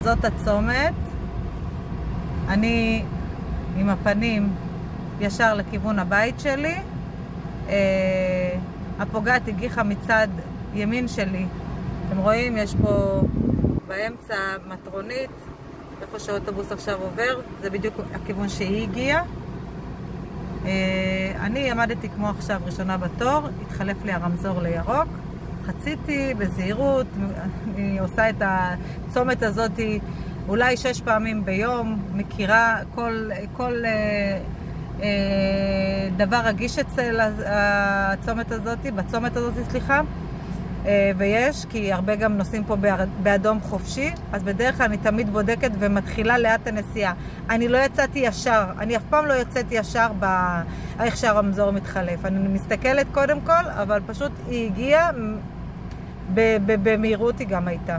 זאת הצומת. אני עם הפנים ישר לכיוון הבית שלי. הפוגעת הגיחה מצד ימין שלי. אתם רואים, יש פה באמצע מטרונית, איפה שהאוטובוס עכשיו עובר, זה בדיוק הכיוון שהיא הגיעה. אני עמדתי כמו עכשיו ראשונה בתור, התחלף לי הרמזור לירוק, חציתי בזהירות, אני עושה את הצומת הזאת אולי 6 פעמים ביום, מכירה כל דבר רגיש אצל הצומת הזאת, בצומת הזאת, סליחה. ויש, כי הרבה גם נוסעים פה באדום חופשי, אז בדרך כלל אני תמיד בודקת ומתחילה לאט הנסיעה. אני לא יצאתי ישר, אני אף פעם לא יצאתי ישר איך שהרמזור מתחלף. אני מסתכלת קודם כל, אבל פשוט היא הגיעה, במהירות היא גם הייתה.